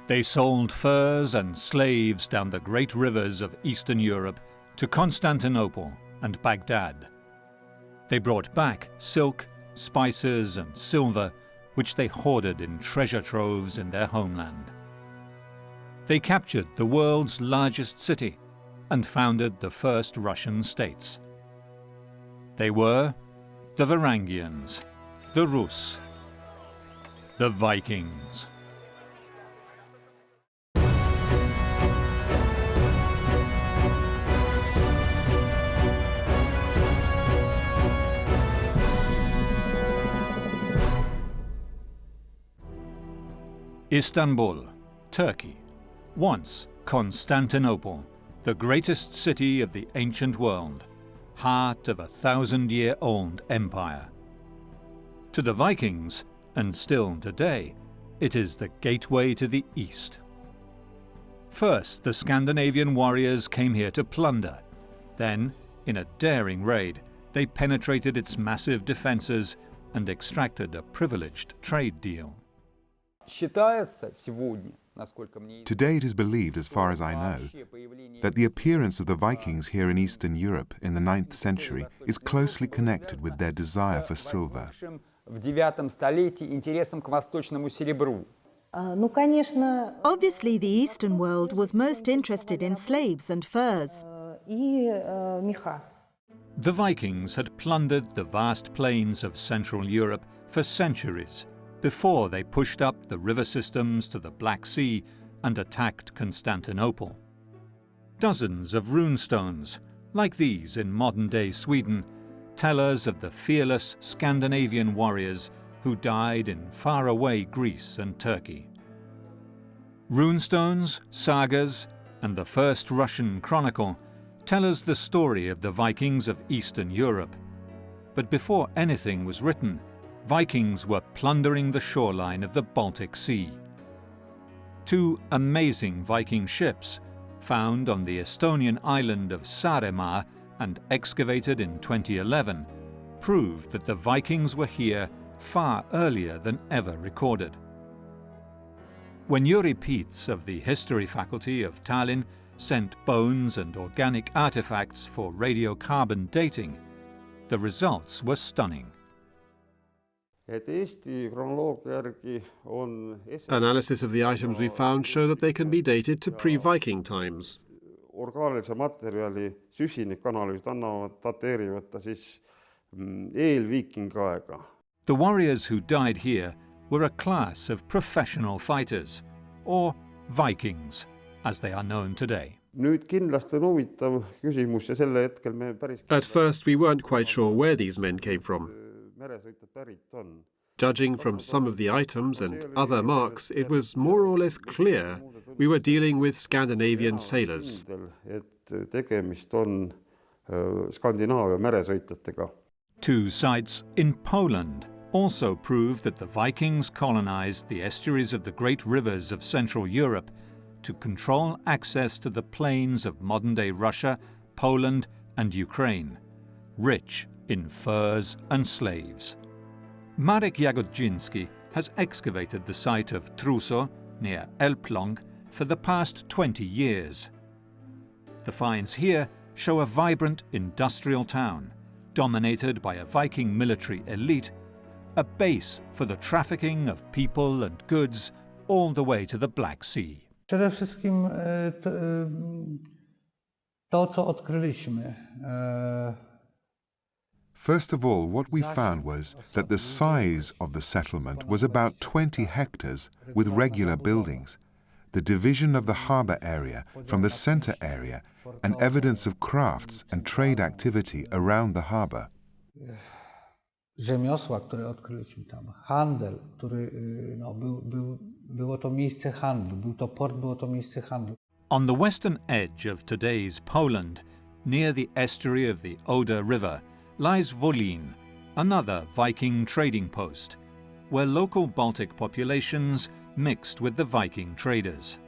They sold furs and slaves down the great rivers of Eastern Europe to Constantinople and Baghdad. They brought back silk, spices and silver, which they hoarded in treasure troves in their homeland. They captured the world's largest city and founded the first Russian states. They were the Varangians, the Rus, the Vikings. Istanbul, Turkey, once Constantinople, the greatest city of the ancient world, heart of a 1,000-year-old empire. To the Vikings, and still today, it is the gateway to the east. First, the Scandinavian warriors came here to plunder. Then, in a daring raid, they penetrated its massive defenses and extracted a privileged trade deal. Today it is believed, as far as I know, that the appearance of the Vikings here in Eastern Europe in the 9th century is closely connected with their desire for silver. Obviously, the Eastern world was most interested in slaves and furs. The Vikings had plundered the vast plains of Central Europe for centuries before they pushed up the river systems to the Black Sea and attacked Constantinople. Dozens of runestones, like these in modern-day Sweden, tell us of the fearless Scandinavian warriors who died in faraway Greece and Turkey. Runestones, sagas, and the first Russian chronicle tell us the story of the Vikings of Eastern Europe. But before anything was written, Vikings were plundering the shoreline of the Baltic Sea. Two amazing Viking ships, found on the Estonian island of Saaremaa and excavated in 2011, prove that the Vikings were here far earlier than ever recorded. When Yuri Pietz of the History Faculty of Tallinn sent bones and organic artifacts for radiocarbon dating, the results were stunning. Analysis of the items we found show that they can be dated to pre-Viking times. The warriors who died here were a class of professional fighters, or Vikings, as they are known today. At first, we weren't quite sure where these men came from. Judging from some of the items and other marks, it was more or less clear we were dealing with Scandinavian sailors. Two sites in Poland also prove that the Vikings colonized the estuaries of the great rivers of Central Europe to control access to the plains of modern-day Russia, Poland and Ukraine, rich in furs and slaves. Marek Jagodzinski has excavated the site of Truso, near Elbląg, for the past 20 years. The finds here show a vibrant industrial town, dominated by a Viking military elite, a base for the trafficking of people and goods all the way to the Black Sea. Przede wszystkim to, co odkryliśmy. First of all, what we found was that the size of the settlement was about 20 hectares with regular buildings, the division of the harbour area from the centre area, and evidence of crafts and trade activity around the harbour. Rzemiosła, które odkryliśmy tam, handel, który było to miejsce handlu, był to port, było to miejsce handlu. On the western edge of today's Poland, near the estuary of the Oder River, lies Wolin, another Viking trading post, where local Baltic populations mixed with the Viking traders.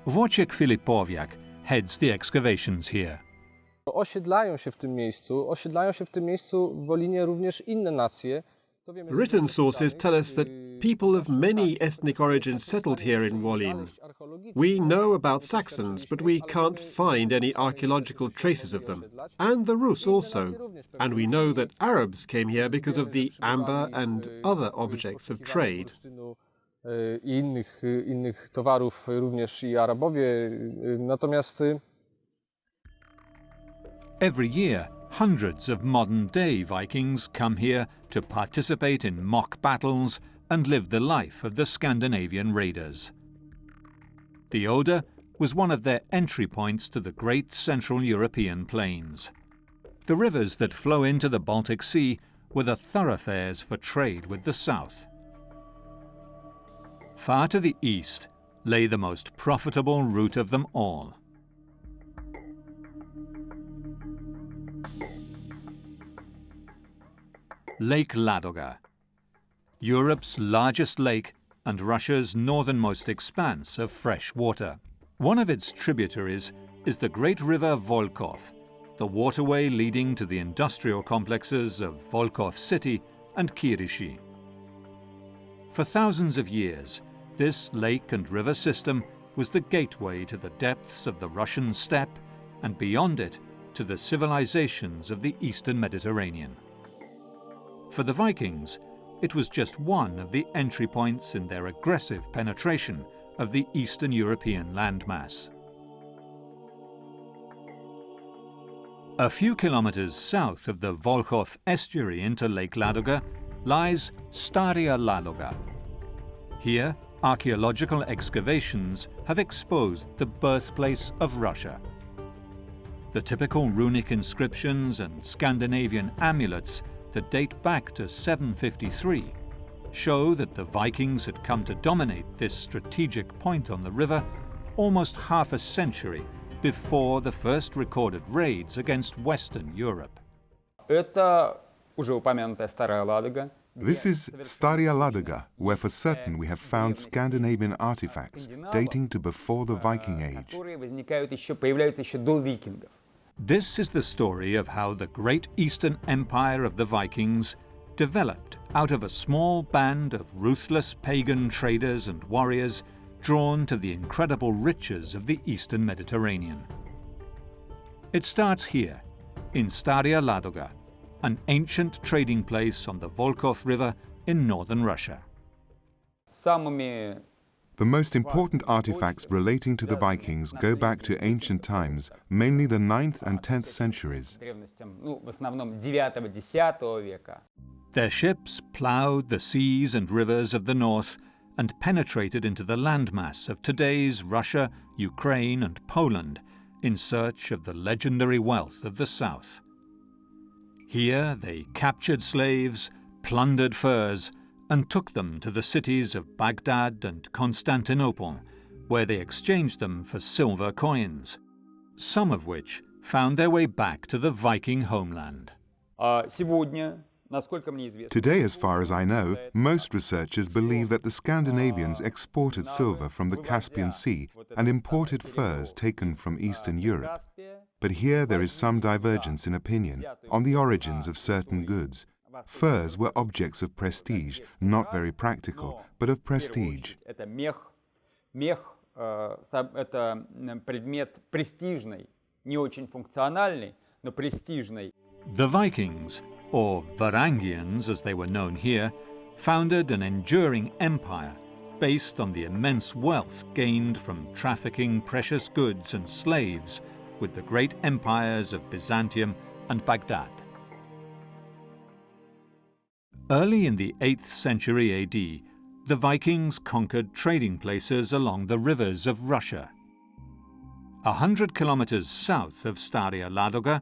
Wojciech Filipowiak heads the excavations here. Osiedlają się w tym miejscu w Wolinie również inne nacje. Written sources tell us that people of many ethnic origins settled here in Wolin. We know about Saxons, but we can't find any archaeological traces of them. And the Rus also. And we know that Arabs came here because of the amber and other objects of trade. Innych towarów również i Arabowie. Natomiast Every year, hundreds of modern-day Vikings come here to participate in mock battles and live the life of the Scandinavian raiders. The Oder was one of their entry points to the great Central European plains. The rivers that flow into the Baltic Sea were the thoroughfares for trade with the south. Far to the east lay the most profitable route of them all. Lake Ladoga, Europe's largest lake and Russia's northernmost expanse of fresh water. One of its tributaries is the great river Volkhov, the waterway leading to the industrial complexes of Volkhov City and Kirishi. For thousands of years, this lake and river system was the gateway to the depths of the Russian steppe and beyond it to the civilizations of the Eastern Mediterranean. For the Vikings, it was just one of the entry points in their aggressive penetration of the Eastern European landmass. A few kilometers south of the Volkhov estuary into Lake Ladoga lies Staraya Ladoga. Here, archaeological excavations have exposed the birthplace of Russia. The typical runic inscriptions and Scandinavian amulets that date back to 753 show that the Vikings had come to dominate this strategic point on the river almost half a century before the first recorded raids against Western Europe. Это уже упомянутая Старая Ладога. This is Staraya Ladoga, where for certain we have found Scandinavian artifacts dating to before the Viking Age. Которые появляются еще до викингов. This is the story of how the great Eastern Empire of the Vikings developed out of a small band of ruthless pagan traders and warriors drawn to the incredible riches of the Eastern Mediterranean. It starts here, in Staraya Ladoga, an ancient trading place on the Volkhov River in northern Russia. Самыми The most important artifacts relating to the Vikings go back to ancient times, mainly the 9th and 10th centuries. древностям, в основном 9-10 века. Their ships ploughed the seas and rivers of the north and penetrated into the landmass of today's Russia, Ukraine, and Poland in search of the legendary wealth of the south. Here they captured slaves, plundered furs, and took them to the cities of Baghdad and Constantinople, where they exchanged them for silver coins, some of which found their way back to the Viking homeland. Сегодня, насколько мне известно, Today, as far as I know, most researchers believe that the Scandinavians exported silver from the Caspian Sea and imported furs taken from Eastern Europe. But here there is some divergence in opinion on the origins of certain goods. Furs were objects of prestige, not very practical, but of prestige. это мех, это предмет престижный, не очень функциональный, но престижный. The Vikings, or Varangians as they were known here, founded an enduring empire based on the immense wealth gained from trafficking precious goods and slaves with the great empires of Byzantium and Baghdad. Early in the 8th century AD, the Vikings conquered trading places along the rivers of Russia. 100 kilometers south of Staraya Ladoga,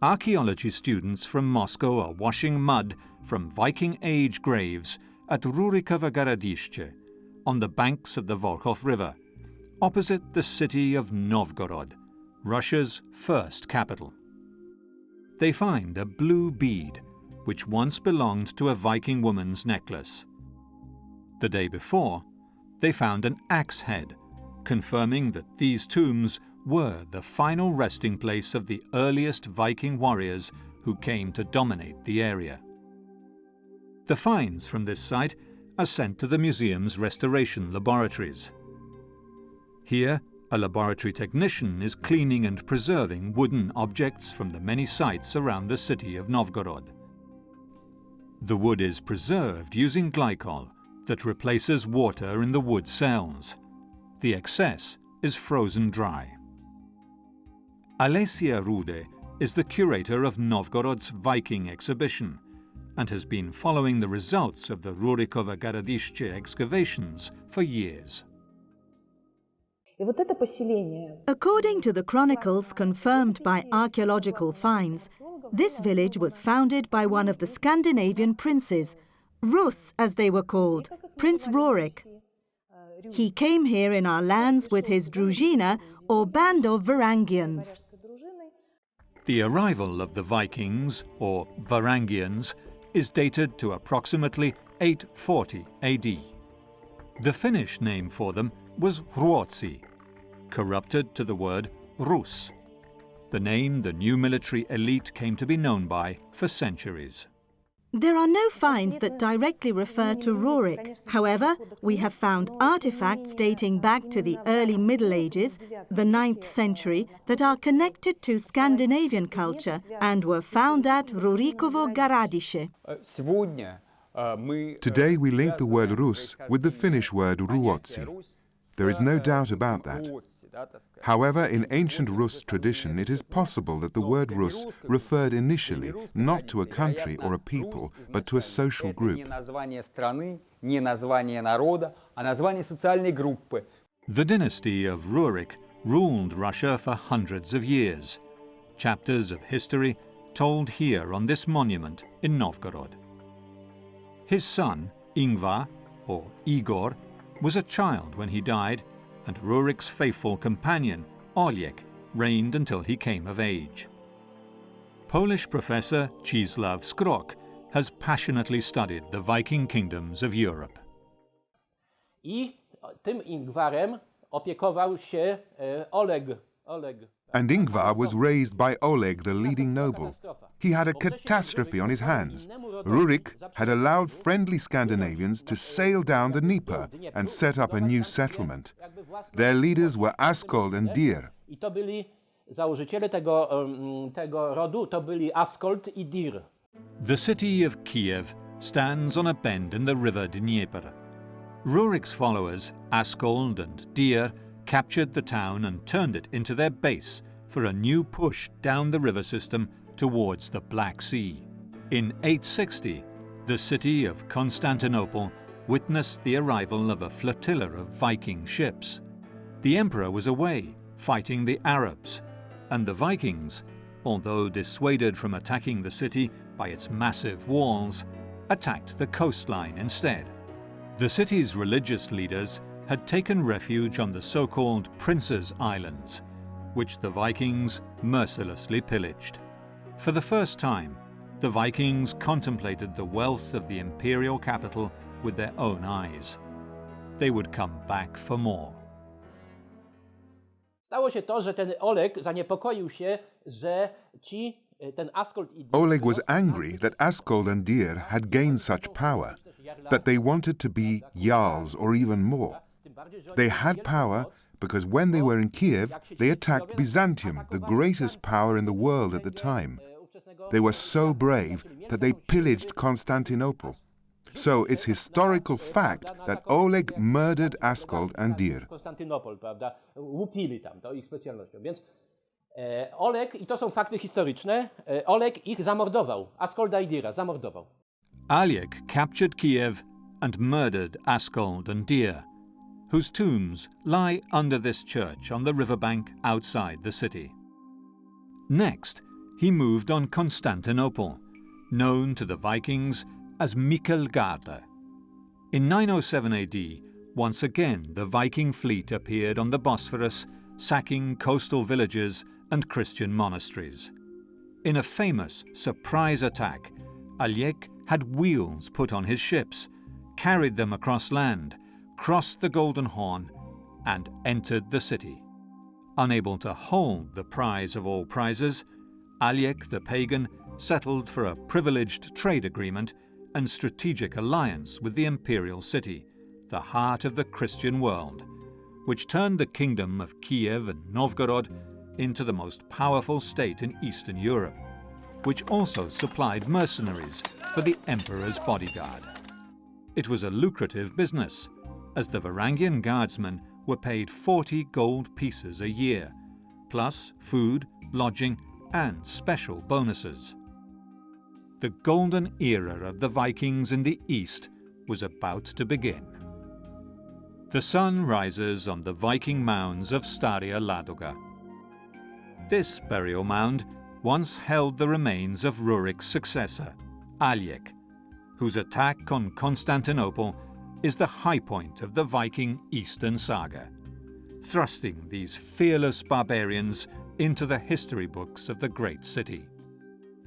archaeology students from Moscow are washing mud from Viking Age graves at Rurikovo Gorodishche, on the banks of the Volkhov River, opposite the city of Novgorod, Russia's first capital. They find a blue bead, which once belonged to a Viking woman's necklace. The day before, they found an axe head, confirming that these tombs were the final resting place of the earliest Viking warriors who came to dominate the area. The finds from this site are sent to the museum's restoration laboratories. Here, a laboratory technician is cleaning and preserving wooden objects from the many sites around the city of Novgorod. The wood is preserved using glycol that replaces water in the wood cells. The excess is frozen dry. Alesia Rude is the curator of Novgorod's Viking exhibition and has been following the results of the Rurikovo Garadiще excavations for years. According to the chronicles confirmed by archaeological finds, this village was founded by one of the Scandinavian princes, Rus as they were called, Prince Rurik. He came here in our lands with his druzhina, or band of Varangians. The arrival of the Vikings, or Varangians, is dated to approximately 840 AD. The Finnish name for them was Ruotsi, corrupted to the word Rus, the name the new military elite came to be known by for centuries. There are no finds that directly refer to Rurik. However, we have found artifacts dating back to the early Middle Ages, the 9th century, that are connected to Scandinavian culture and were found at Rurikovo Garadiще. Today we link the word Rus with the Finnish word Ruotsi. There is no doubt about that. However, in ancient Rus tradition, it is possible that the word Rus referred initially not to a country or a people, but to a social group. The dynasty of Rurik ruled Russia for hundreds of years. Chapters of history told here on this monument in Novgorod. His son, Ingvar, or Igor, was a child when he died, and Rurik's faithful companion, Oleg, reigned until he came of age. Polish professor Czesław Skrok has passionately studied the Viking kingdoms of Europe. I tym Ingwarem opiekował się Oleg. And Ingvar was raised by Oleg, the leading noble. He had a catastrophe on his hands. Rurik had allowed friendly Scandinavians to sail down the Dnieper and set up a new settlement. Their leaders were Askold and Dir. I to byli założyciele tego rodu, to byli Askold I Dir. The city of Kiev stands on a bend in the river Dnieper. Rurik's followers, Askold and Dir, captured the town and turned it into their base for a new push down the river system towards the Black Sea. In 860, the city of Constantinople witnessed the arrival of a flotilla of Viking ships. The emperor was away, fighting the Arabs, and the Vikings, although dissuaded from attacking the city by its massive walls, attacked the coastline instead. The city's religious leaders had taken refuge on the so-called Prince's Islands, which the Vikings mercilessly pillaged. For the first time, the Vikings contemplated the wealth of the imperial capital with their own eyes. They would come back for more. Stało się to, że ten Oleg zaniepokoił się, że ten Askold I Dir... Oleg was angry that Askold and Dir had gained such power, that they wanted to be jarls or even more. They had power because when they were in Kiev, they attacked Byzantium, the greatest power in the world at the time. They were so brave that they pillaged Constantinople. So it's historical fact that Oleg murdered Askold and Dir. Łupili tam, to ich specjalnością. Więc Oleg, i to są fakty historyczne, Oleg ich zamordował, Askolda I Dira zamordował. Oleg captured Kiev and murdered Askold and Dir, whose tombs lie under this church on the riverbank outside the city. Next, he moved on Constantinople, known to the Vikings as Miklagarde. In 907 AD, once again the Viking fleet appeared on the Bosphorus, sacking coastal villages and Christian monasteries. In a famous surprise attack, Oleg had wheels put on his ships, carried them across land, crossed the Golden Horn, and entered the city. Unable to hold the prize of all prizes, Oleg the pagan settled for a privileged trade agreement and strategic alliance with the imperial city, the heart of the Christian world. which turned the kingdom of Kiev and Novgorod into the most powerful state in Eastern Europe, which also supplied mercenaries for the emperor's bodyguard. It was a lucrative business, as the Varangian guardsmen were paid 40 gold pieces a year, plus food, lodging, and special bonuses. The golden era of the Vikings in the east was about to begin. The sun rises on the Viking mounds of Staria Ladoga. This burial mound once held the remains of Rurik's successor, Aljek, whose attack on Constantinople is the high point of the Viking Eastern saga, thrusting these fearless barbarians into the history books of the great city.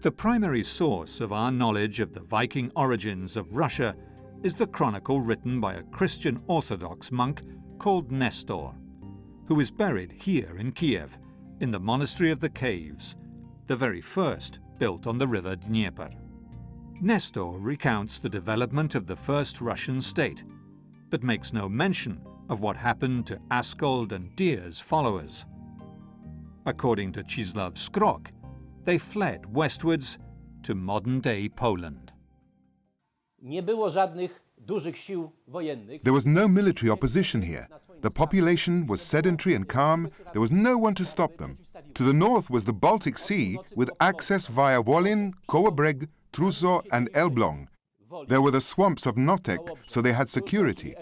The primary source of our knowledge of the Viking origins of Russia is the chronicle written by a Christian Orthodox monk called Nestor, who is buried here in Kiev, in the Monastery of the Caves, the very first built on the river Dnieper. Nestor recounts the development of the first Russian state, but makes no mention of what happened to Askold and Dir's followers. According to Czislaw Skrok, they fled westwards to modern-day Poland. Nie było żadnych dużych sił wojennych. There was no military opposition here. The population was sedentary and calm. There was no one to stop them. To the north was the Baltic Sea, with access via Wolin, Kołobreg, Truso and Elbląg. There were the swamps of Notek, so they had security.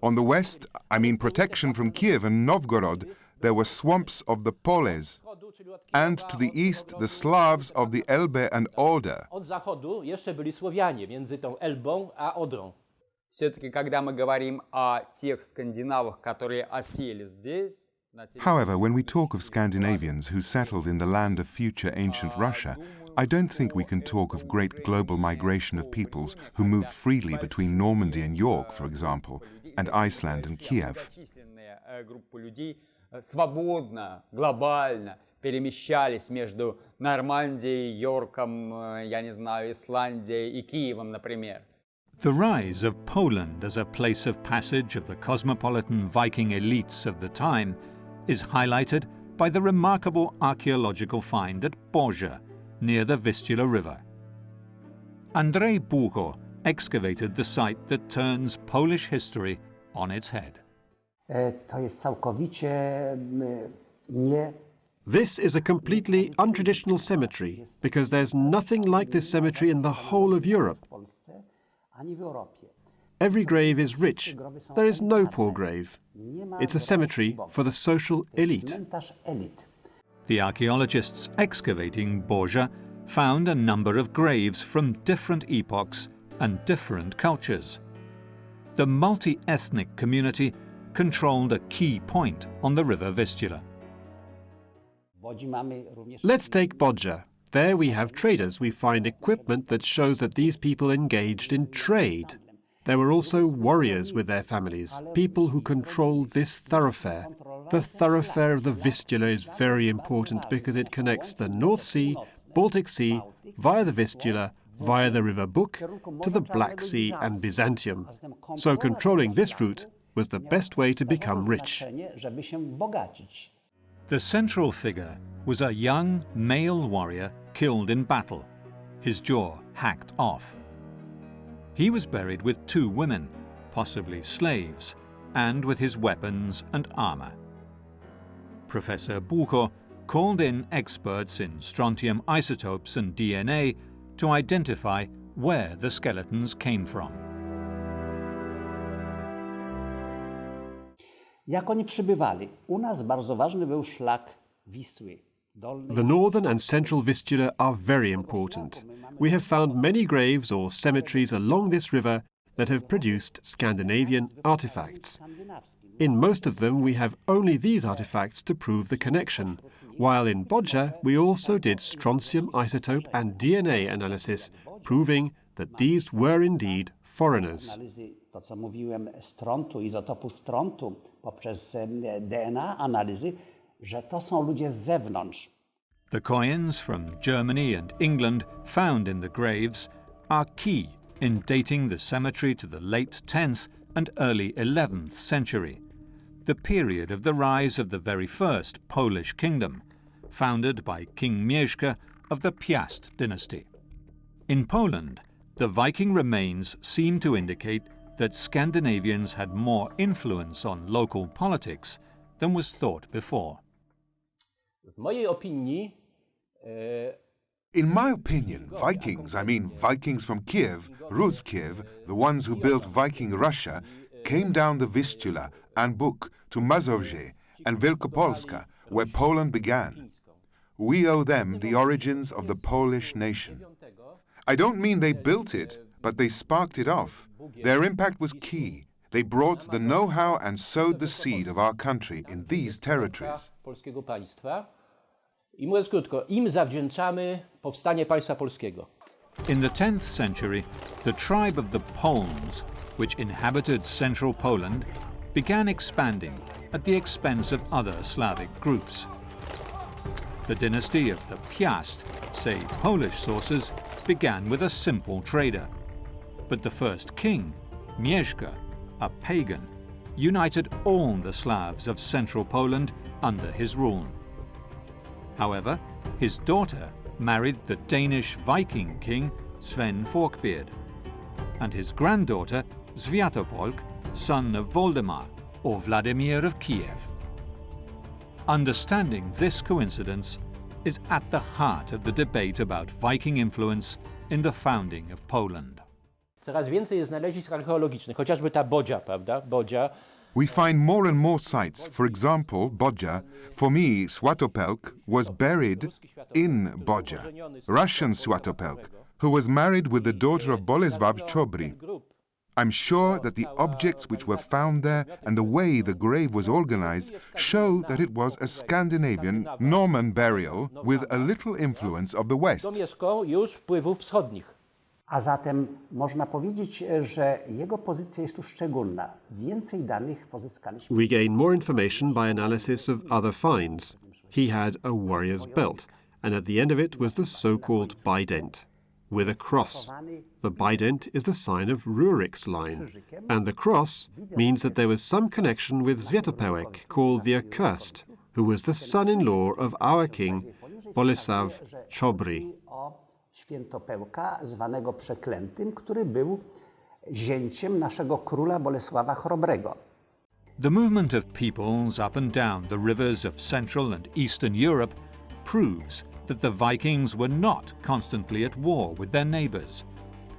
On the west, I mean protection from Kiev and Novgorod, there were swamps of the Poles. And to the east, the Slavs of the Elbe and Oder. Od zachodu jeszcze byli Słowianie między tą Elbą a Odrą. Все-таки, когда мы говорим о тех скандинавах, которые осели здесь, However, when we talk of Scandinavians who settled in the land of future ancient Russia, I don't think we can talk of great global migration of peoples who moved freely between Normandy and York, for example, and Iceland and Kiev. группы людей свободно, глобально перемещались между Нормандией, Йорком, я не знаю, Исландией и Киевом, например. The rise of Poland as a place of passage of the cosmopolitan Viking elites of the time is highlighted by the remarkable archaeological find at Borja, near the Vistula River. Andrzej Bucho excavated the site that turns Polish history on its head. To jest całkowicie nie. This is a completely untraditional cemetery because there's nothing like this cemetery in the whole of Europe. Every grave is rich. There is no poor grave. It's a cemetery for the social elite. The archaeologists excavating Borja found a number of graves from different epochs and different cultures. The multi-ethnic community controlled a key point on the river Vistula. Let's take Bodja. There we have traders. We find equipment that shows that these people engaged in trade. There were also warriors with their families, people who controlled this thoroughfare. The thoroughfare of the Vistula is very important because it connects the North Sea, Baltic Sea, via the Vistula, via the river Buk, to the Black Sea and Byzantium. So controlling this route was the best way to become rich. The central figure was a young male warrior killed in battle, his jaw hacked off. He was buried with 2 women, possibly slaves, and with his weapons and armor. Professor Bucho called in experts in strontium isotopes and DNA to identify where the skeletons came from. Jak oni przybywali? U nas bardzo ważny był szlak Wisły. The northern and central Vistula are very important. We have found many graves or cemeteries along this river that have produced Scandinavian artifacts. In most of them we have only these artifacts to prove the connection, while in Bodja we also did strontium isotope and DNA analysis, proving that these were indeed foreigners. To, co mówiłem, strontu, izotopu strontu, poprzez DNA analizy, że to są ludzie z zewnątrz. The coins from Germany and England found in the graves are key in dating the cemetery to the late 10th and early 11th century. the period of the rise of the very first Polish kingdom, founded by King Mieszko of the Piast dynasty. In Poland, the Viking remains seem to indicate that Scandinavians had more influence on local politics than was thought before. W mojej opinii In my opinion, Vikings, I mean Vikings from Kiev, Rus Kiev, the ones who built Viking Russia, came down the Vistula and Buk to Mazovje and Wielkopolska, where Poland began. We owe them the origins of the Polish nation. I don't mean they built it, but they sparked it off. Their impact was key. They brought the know-how and sowed the seed of our country in these territories. polskiego państwa. I mówiąc krótko, im zawdzięczamy powstanie państwa polskiego. In the 10th century, the tribe of the Poles, which inhabited central Poland, began expanding at the expense of other Slavic groups. The dynasty of the Piast, say Polish sources, began with a simple trader. But the first king, Mieszko, a pagan, united all the Slavs of central Poland under his rule. However, his daughter married the Danish Viking king Sven Forkbeard, and his granddaughter Sviatopolk, son of Voldemar or Vladimir of Kiev. Understanding this coincidence is at the heart of the debate about Viking influence in the founding of Poland. Coraz więcej jest znalezisk archeologicznych, chociażby ta Bodzia, prawda? Bodzia. We find more and more sites. For example, Bodzia. For me, Swatopelk was buried in Bodzia. Russian Swatopelk, who was married with the daughter of Bolesław Chobry. I'm sure that the objects which were found there and the way the grave was organized show that it was a Scandinavian Norman burial with a little influence of the West. Domieszką już wpływów wschodnich. A zatem można powiedzieć, że jego pozycja jest tu szczególna. Więcej danych pozyskaliśmy. We gain more information by analysis of other finds. He had a warrior's belt, and at the end of it was the so-called bident, with a cross. The bident is the sign of Rurik's line, and the cross means that there was some connection with Sviatopełek, called the Accursed, who was the son-in-law of our king, Bolesław Chobry. Świętopełka, zwanego Przeklętym, który był zięciem naszego króla Bolesława Chrobrego. The movement of peoples up and down the rivers of Central and Eastern Europe proves that the Vikings were not constantly at war with their neighbours,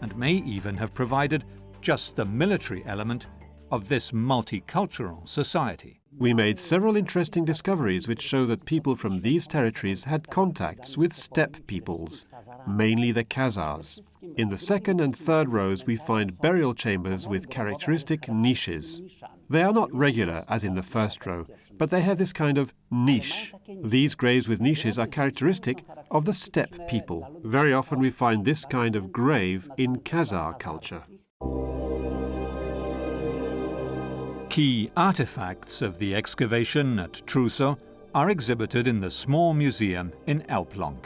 and may even have provided just the military element of this multicultural society. We made several interesting discoveries which show that people from these territories had contacts with steppe peoples, mainly the Khazars. In the second and third rows we find burial chambers with characteristic niches. They are not regular as in the first row, but they have this kind of niche. These graves with niches are characteristic of the steppe people. Very often we find this kind of grave in Khazar culture. Key artifacts of the excavation at Trousseau are exhibited in the small museum in Elbląg.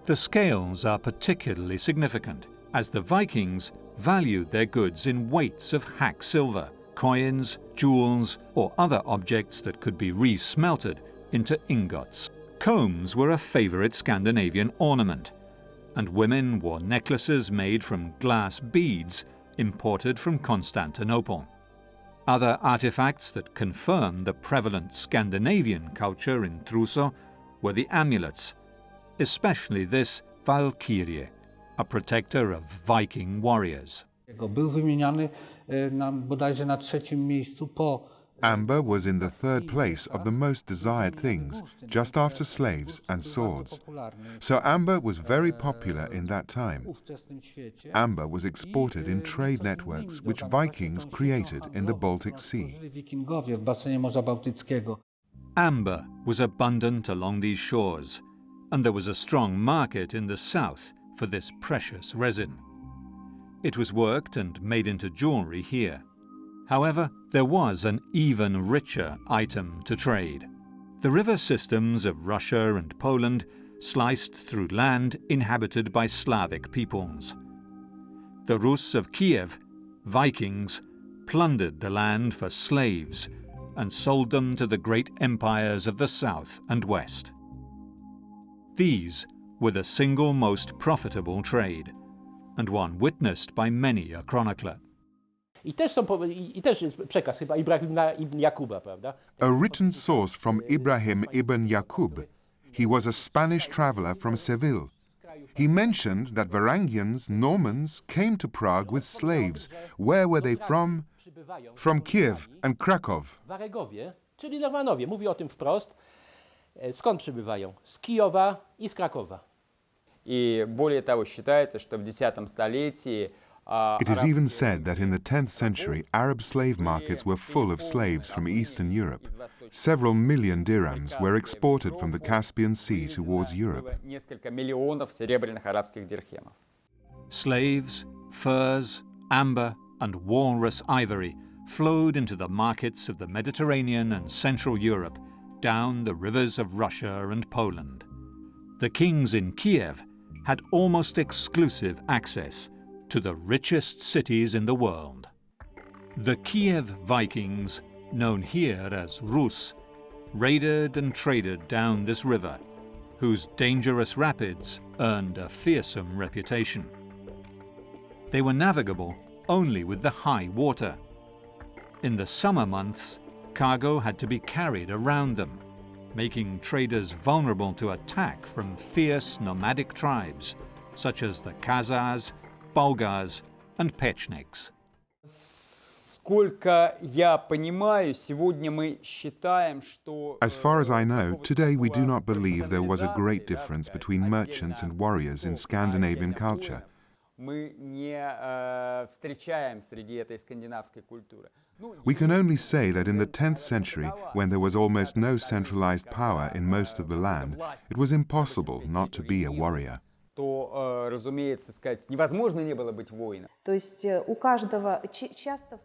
The scales are particularly significant, as the Vikings valued their goods in weights of hack silver, coins, jewels, or other objects that could be re-smelted into ingots. Combs were a favourite Scandinavian ornament, and women wore necklaces made from glass beads imported from Constantinople. Other artifacts that confirm the prevalent Scandinavian culture in Trousseau were the amulets, especially this Valkyrie, a protector of Viking warriors. Był wymieniany bodajże na trzecim miejscu po Amber was in the third place of the most desired things, just after slaves and swords. So amber was very popular in that time. Amber was exported in trade networks which Vikings created in the Baltic Sea. Amber was abundant along these shores, and there was a strong market in the south for this precious resin. It was worked and made into jewellery here. However, there was an even richer item to trade. The river systems of Russia and Poland sliced through land inhabited by Slavic peoples. The Rus of Kiev, Vikings, plundered the land for slaves, and sold them to the great empires of the south and west. These were the single most profitable trade, and one witnessed by many a chronicler. I też jest przekaz chyba Ibrahima ibn Jakuba, prawda? A written source from Ibrahim ibn Yaqub. He was a Spanish traveler from Seville. He mentioned that Varangians, Normans, came to Prague with slaves. Where were they from? From Kiev and Krakow. Waregowie, czyli Normanowie, mówi o tym wprost. Skąd przybywają? Z Kijowa i z Krakowa. И более того, считается, что в X столетии It is even said that in the 10th century, Arab slave markets were full of slaves from Eastern Europe. Several million dirhams were exported from the Caspian Sea towards Europe. несколько миллионов серебряных арабских дирхемов. Slaves, furs, amber, and walrus ivory flowed into the markets of the Mediterranean and Central Europe, down the rivers of Russia and Poland. The kings in Kiev had almost exclusive access to the richest cities in the world. The Kiev Vikings, known here as Rus, raided and traded down this river, whose dangerous rapids earned a fearsome reputation. They were navigable only with the high water. In the summer months, cargo had to be carried around them, making traders vulnerable to attack from fierce nomadic tribes, such as the Khazars, Bulgars, and Pechniks. Сколько я понимаю, сегодня мы считаем, что As far as I know, today we do not believe there was a great difference between merchants and warriors in Scandinavian culture. мы не встречаем среди этой скандинавской культуры. We can only say that in the 10th century, when there was almost no centralized power in most of the land, it was impossible not to be a warrior. То, разумеется, сказать, невозможно не было быть воином.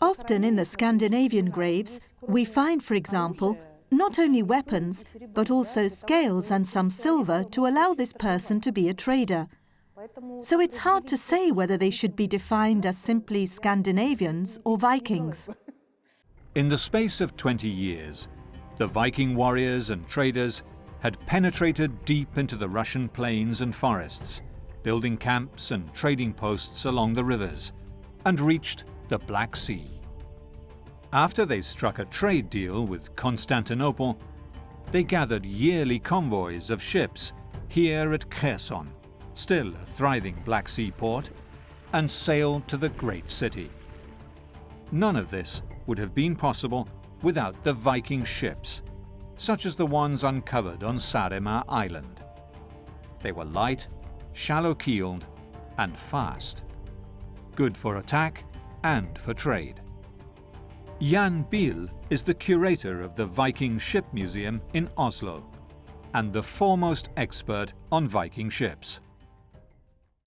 Often in the Scandinavian graves, we find, for example, not only weapons, but also scales and some silver to allow this person to be a trader. So it's hard to say whether they should be defined as simply Scandinavians or Vikings. In the space of 20 years, the Viking warriors and traders had penetrated deep into the Russian plains and forests, building camps and trading posts along the rivers, and reached the Black Sea. After they struck a trade deal with Constantinople, they gathered yearly convoys of ships here at Kherson, still a thriving Black Sea port, and sailed to the great city. None of this would have been possible without the Viking ships, such as the ones uncovered on Saaremaa Island. They were light, shallow-keeled, and fast, good for attack and for trade. Jan Biel is the curator of the Viking Ship Museum in Oslo, and the foremost expert on Viking ships.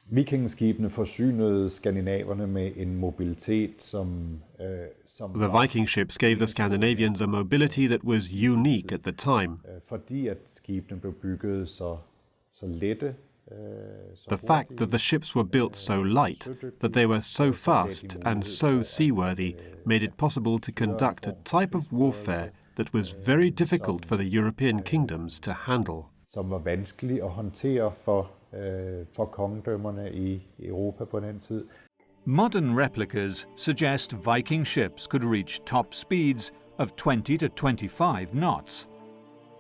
Vikingskibene forsynede skandinaverne med en mobilitet, som The Viking ships gave the Scandinavians a mobility that was unique at the time. fordi at skibene blev bygget så lette. The fact that the ships were built so light, that they were so fast and so seaworthy, made it possible to conduct a type of warfare that was very difficult for the European kingdoms to handle. Som var vanskelig at håndtere for kongedømmerne i Europa på den tid. Modern replicas suggest Viking ships could reach top speeds of 20 to 25 knots,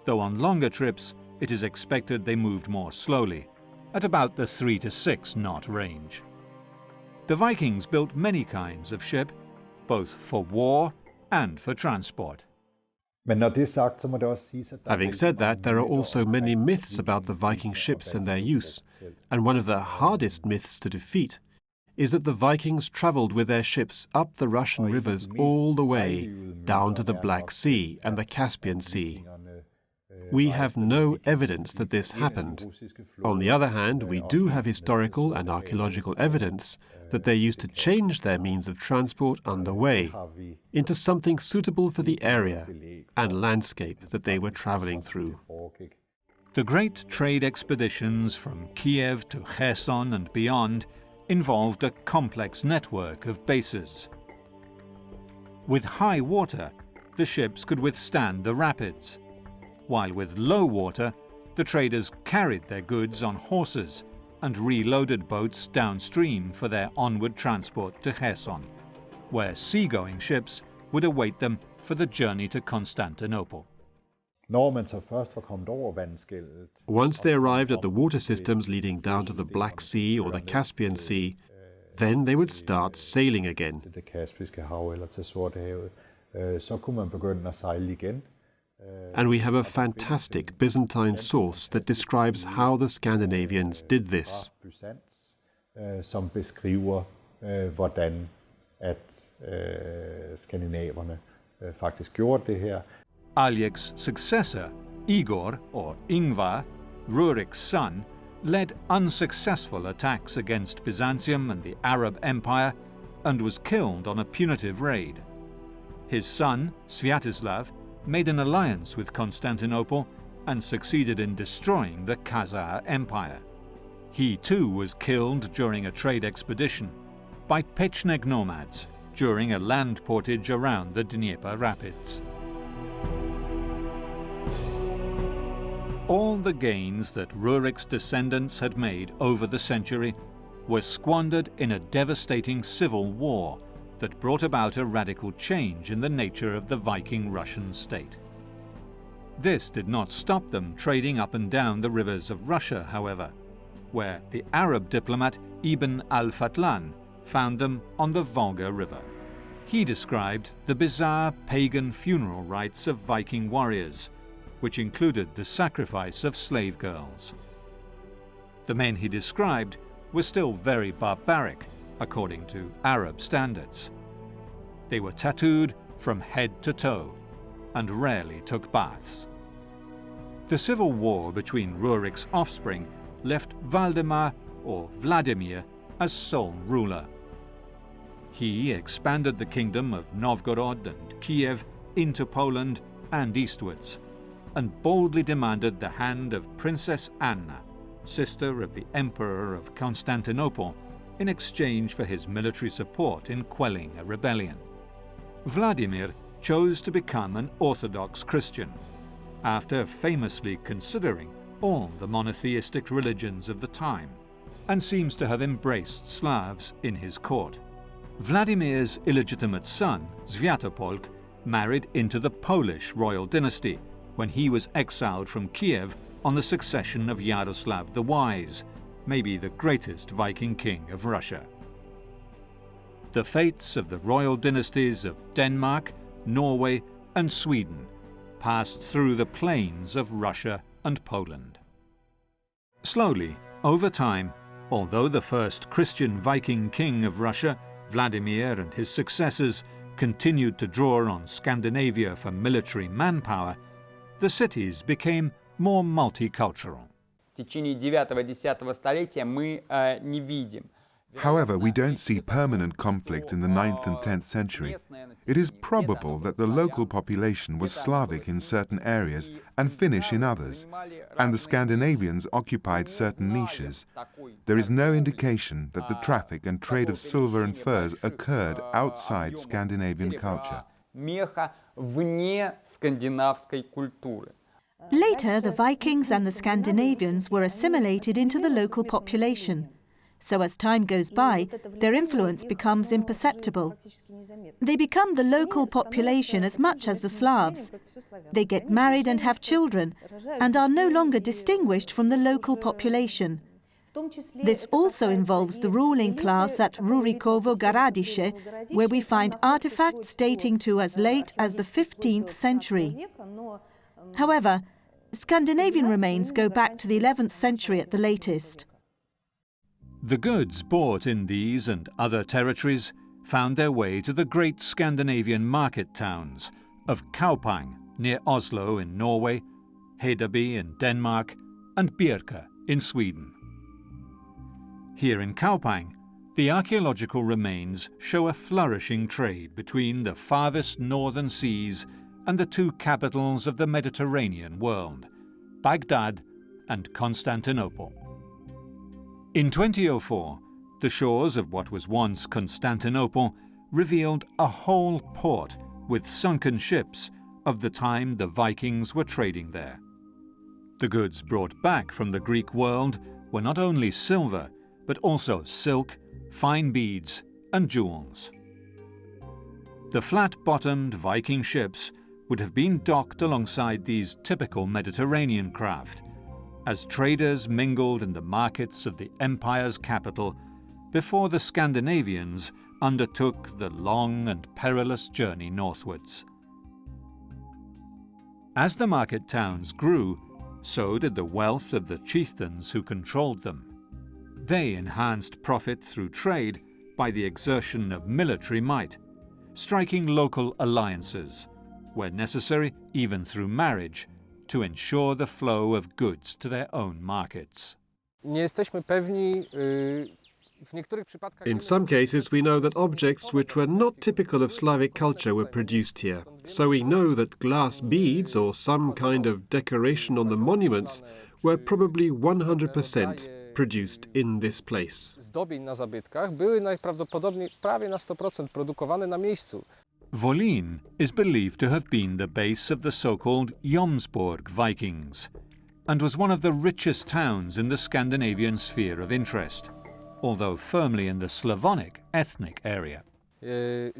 though on longer trips it is expected they moved more slowly, at about the 3 to 6 knot range. The Vikings built many kinds of ship, both for war and for transport. Men når det er sagt, så må det også siges, at Having said that, there are also many myths about the Viking ships and their use, and one of the hardest myths to defeat is that the Vikings travelled with their ships up the Russian rivers all the way down to the Black Sea and the Caspian Sea. We have no evidence that this happened. On the other hand, we do have historical and archaeological evidence that they used to change their means of transport on the way into something suitable for the area and landscape that they were travelling through. The great trade expeditions from Kiev to Kherson and beyond involved a complex network of bases. With high water, the ships could withstand the rapids, while with low water, the traders carried their goods on horses and reloaded boats downstream for their onward transport to Cherson, where seagoing ships would await them for the journey to Constantinople. Once they arrived at the water systems leading down to the Black Sea or the Caspian Sea, then they would start sailing again. And we have a fantastic Byzantine source that describes how the Scandinavians did this. Aljek's successor, Igor, or Ingvar, Rurik's son, led unsuccessful attacks against Byzantium and the Arab Empire and was killed on a punitive raid. His son, Sviatoslav, made an alliance with Constantinople and succeeded in destroying the Khazar Empire. He too was killed during a trade expedition by Pechneg nomads during a land portage around the Dnieper Rapids. All the gains that Rurik's descendants had made over the century were squandered in a devastating civil war that brought about a radical change in the nature of the Viking Russian state. This did not stop them trading up and down the rivers of Russia, however, where the Arab diplomat Ibn al-Fatlan found them on the Volga River. He described the bizarre pagan funeral rites of Viking warriors, which included the sacrifice of slave girls. The men he described were still very barbaric, according to Arab standards. They were tattooed from head to toe and rarely took baths. The civil war between Rurik's offspring left Valdemar, or Vladimir, as sole ruler. He expanded the kingdom of Novgorod and Kiev into Poland and eastwards, and boldly demanded the hand of Princess Anna, sister of the Emperor of Constantinople, in exchange for his military support in quelling a rebellion. Vladimir chose to become an Orthodox Christian, after famously considering all the monotheistic religions of the time, and seems to have embraced Slavs in his court. Vladimir's illegitimate son, Sviatopolk, married into the Polish royal dynasty when he was exiled from Kiev on the succession of Yaroslav the Wise, maybe the greatest Viking king of Russia. The fates of the royal dynasties of Denmark, Norway, and Sweden passed through the plains of Russia and Poland. Slowly, over time, although the first Christian Viking king of Russia, Vladimir, and his successors continued to draw on Scandinavia for military manpower, the cities became more multicultural. В течение 9-10 столетия мы не видим. However, we don't see permanent conflict in the 9th and 10th century. It is probable that the local population was Slavic in certain areas and Finnish in others, and the Scandinavians occupied certain niches. There is no indication that the traffic and trade of silver and furs occurred outside Scandinavian culture. Меха вне скандинавской культуры. Later, the Vikings and the Scandinavians were assimilated into the local population. So as time goes by, their influence becomes imperceptible. They become the local population as much as the Slavs. They get married and have children, and are no longer distinguished from the local population. This also involves the ruling class at Rurikovo Garadiše, where we find artifacts dating to as late as the 15th century. However, Scandinavian remains go back to the 11th century at the latest. The goods bought in these and other territories found their way to the great Scandinavian market towns of Kaupang near Oslo in Norway, Hedeby in Denmark, and Birka in Sweden. Here in Kaupang, the archaeological remains show a flourishing trade between the farthest northern seas and the two capitals of the Mediterranean world, Baghdad and Constantinople. In 2004, the shores of what was once Constantinople revealed a whole port with sunken ships of the time the Vikings were trading there. The goods brought back from the Greek world were not only silver, but also silk, fine beads, and jewels. The flat-bottomed Viking ships would have been docked alongside these typical Mediterranean craft, as traders mingled in the markets of the empire's capital before the Scandinavians undertook the long and perilous journey northwards. As the market towns grew, so did the wealth of the chieftains who controlled them. They enhanced profit through trade by the exertion of military might, striking local alliances, where necessary even through marriage, to ensure the flow of goods to their own markets. In some cases, we know that objects which were not typical of Slavic culture were produced here. So we know that glass beads or some kind of decoration on the monuments were probably 100% produced in this place. Wolin is believed to have been the base of the so-called Jomsborg Vikings, and was one of the richest towns in the Scandinavian sphere of interest, although firmly in the Slavonic ethnic area. We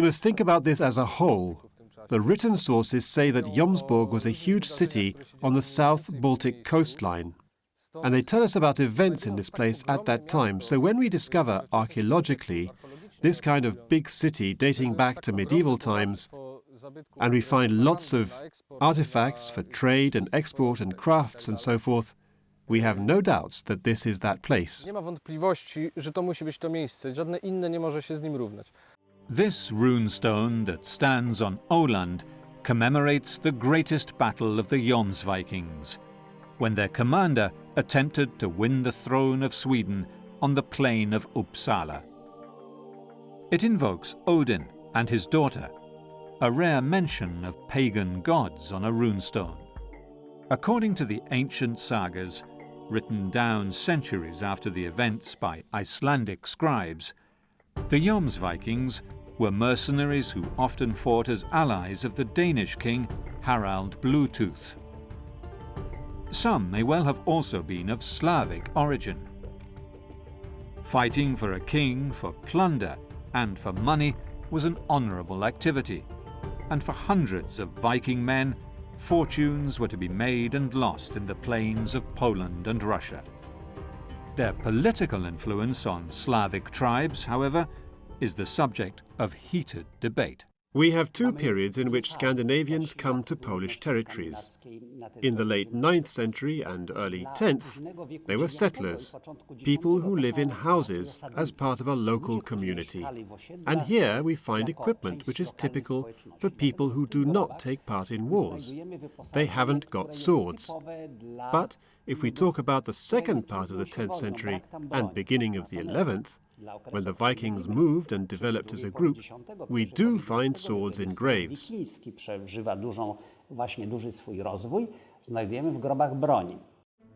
must think about this as a whole. The written sources say that Jomsborg was a huge city on the South Baltic coastline, and they tell us about events in this place at that time. So when we discover archaeologically this kind of big city dating back to medieval times, and we find lots of artifacts for trade and export and crafts and so forth, we have no doubts that this is that place. This runestone that stands on Åland commemorates the greatest battle of the Jomsvikings, when their commander attempted to win the throne of Sweden on the plain of Uppsala. It invokes Odin and his daughter, a rare mention of pagan gods on a runestone. According to the ancient sagas, written down centuries after the events by Icelandic scribes, the Jomsvikings were mercenaries who often fought as allies of the Danish king Harald Bluetooth. Some may well have also been of Slavic origin. Fighting for a king for plunder and for money was an honourable activity, and for hundreds of Viking men, fortunes were to be made and lost in the plains of Poland and Russia. Their political influence on Slavic tribes, however, is the subject of heated debate. We have two periods in which Scandinavians come to Polish territories. In the late 9th century and early 10th, they were settlers, people who live in houses as part of a local community. And here we find equipment which is typical for people who do not take part in wars. They haven't got swords. But if we talk about the second part of the 10th century and beginning of the 11th, when the Vikings moved and developed as a group, we do find swords in graves.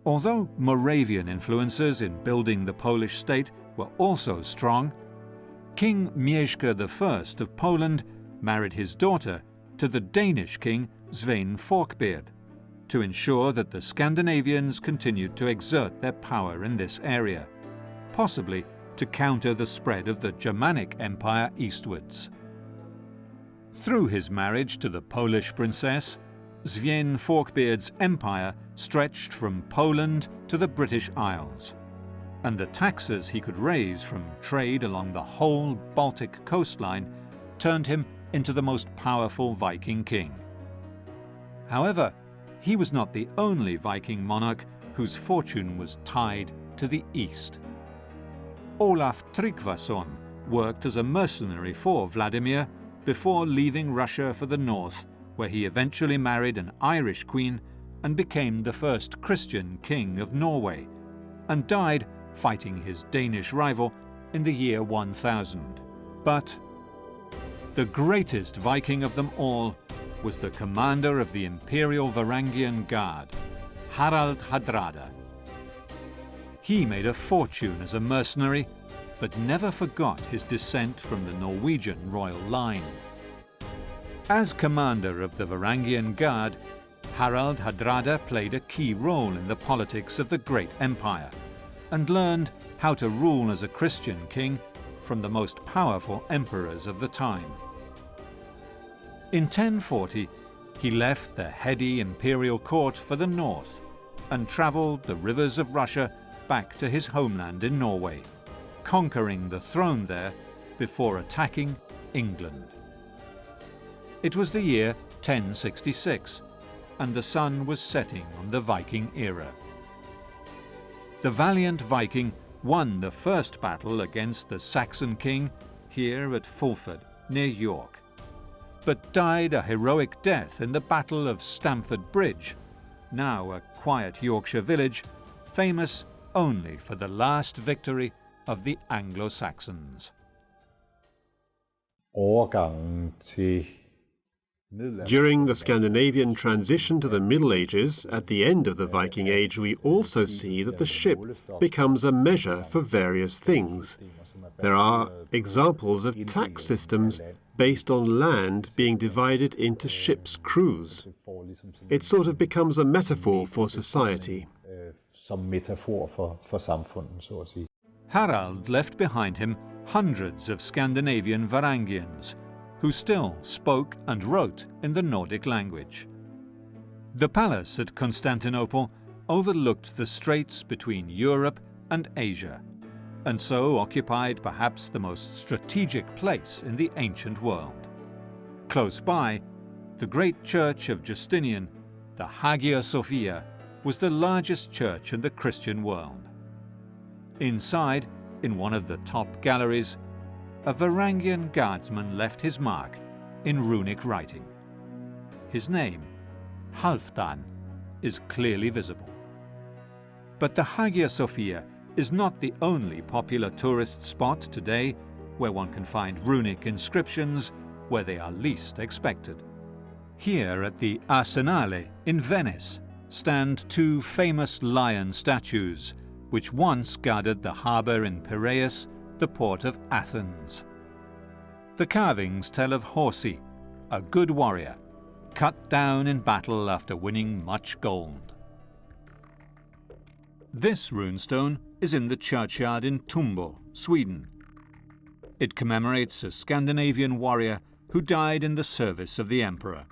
Although Moravian influences in building the Polish state were also strong, King Mieszko I of Poland married his daughter to the Danish king Svein Forkbeard to ensure that the Scandinavians continued to exert their power in this area, possibly to counter the spread of the Germanic Empire eastwards. Through his marriage to the Polish princess, Svein Forkbeard's empire stretched from Poland to the British Isles, and the taxes he could raise from trade along the whole Baltic coastline turned him into the most powerful Viking king. However, he was not the only Viking monarch whose fortune was tied to the east. Olaf Tryggvason worked as a mercenary for Vladimir before leaving Russia for the north, where he eventually married an Irish queen and became the first Christian king of Norway, and died fighting his Danish rival in the year 1000. But the greatest Viking of them all was the commander of the Imperial Varangian Guard, Harald Hardrada. He made a fortune as a mercenary but never forgot his descent from the Norwegian royal line. As commander of the Varangian Guard, Harald Hardrada played a key role in the politics of the great empire and learned how to rule as a Christian king from the most powerful emperors of the time. In 1040, he left the heady imperial court for the north and travelled the rivers of Russia back to his homeland in Norway, conquering the throne there before attacking England. It was the year 1066, and the sun was setting on the Viking era. The valiant Viking won the first battle against the Saxon king here at Fulford, near York, but died a heroic death in the Battle of Stamford Bridge, now a quiet Yorkshire village, famous only for the last victory of the Anglo-Saxons. Overgangen til During the Scandinavian transition to the Middle Ages, at the end of the Viking Age, we also see that the ship becomes a measure for various things. There are examples of tax systems based on land being divided into ships' crews. It sort of becomes a metaphor for society. som metafor for samfundet, så at sige. Harald left behind him hundreds of Scandinavian Varangians, who still spoke and wrote in the Nordic language. The palace at Constantinople overlooked the straits between Europe and Asia, and so occupied perhaps the most strategic place in the ancient world. Close by, the great church of Justinian, the Hagia Sophia, was the largest church in the Christian world. Inside, in one of the top galleries, a Varangian guardsman left his mark in runic writing. His name, Halfdan, is clearly visible. But the Hagia Sophia is not the only popular tourist spot today where one can find runic inscriptions where they are least expected. Here at the Arsenale in Venice stand two famous lion statues which once guarded the harbour in Piraeus, the port of Athens. The carvings tell of Horsi, a good warrior, cut down in battle after winning much gold. This runestone is in the churchyard in Tumbo, Sweden. It commemorates a Scandinavian warrior who died in the service of the emperor.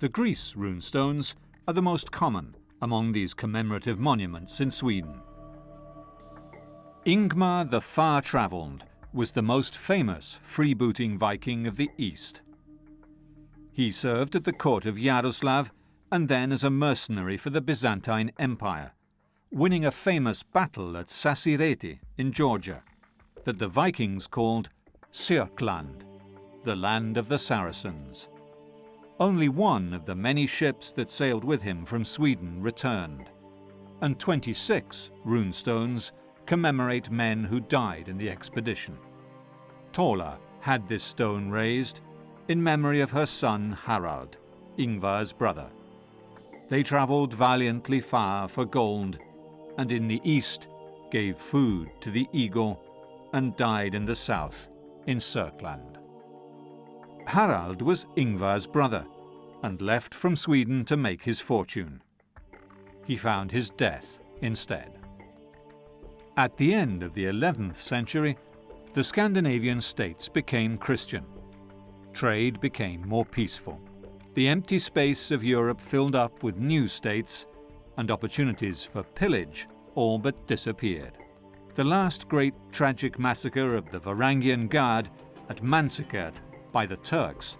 The Greece runestones are the most common among these commemorative monuments in Sweden. Ingmar the Far-Travelled was the most famous freebooting Viking of the East. He served at the court of Yaroslav and then as a mercenary for the Byzantine Empire, winning a famous battle at Sasireti in Georgia that the Vikings called Syrkland, the land of the Saracens. Only one of the many ships that sailed with him from Sweden returned, and 26 runestones commemorate men who died in the expedition. Tola had this stone raised in memory of her son Harald, Ingvar's brother. They travelled valiantly far for gold, and in the east gave food to the eagle and died in the south, in Syrkland. Harald was Ingvar's brother and left from Sweden to make his fortune. He found his death instead. At the end of the 11th century, the Scandinavian states became Christian. Trade became more peaceful. The empty space of Europe filled up with new states, and opportunities for pillage all but disappeared. The last great tragic massacre of the Varangian Guard at Manzikert by the Turks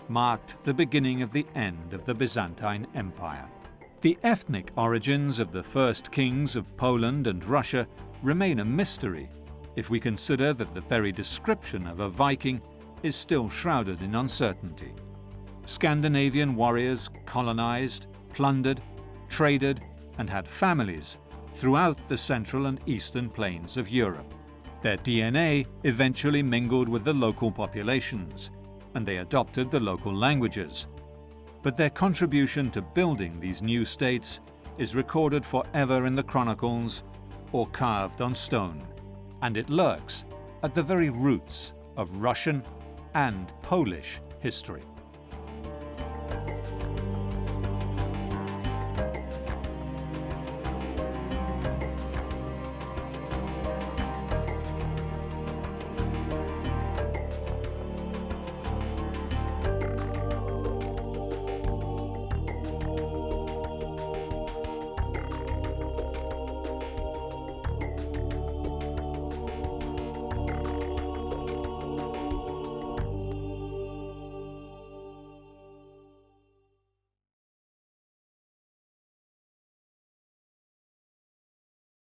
marked the beginning of the end of the Byzantine Empire. The ethnic origins of the first kings of Poland and Russia remain a mystery if we consider that the very description of a Viking is still shrouded in uncertainty. Scandinavian warriors colonized, plundered, traded, and had families throughout the central and eastern plains of Europe. Their DNA eventually mingled with the local populations, and they adopted the local languages. But their contribution to building these new states is recorded forever in the chronicles or carved on stone, and it lurks at the very roots of Russian and Polish history.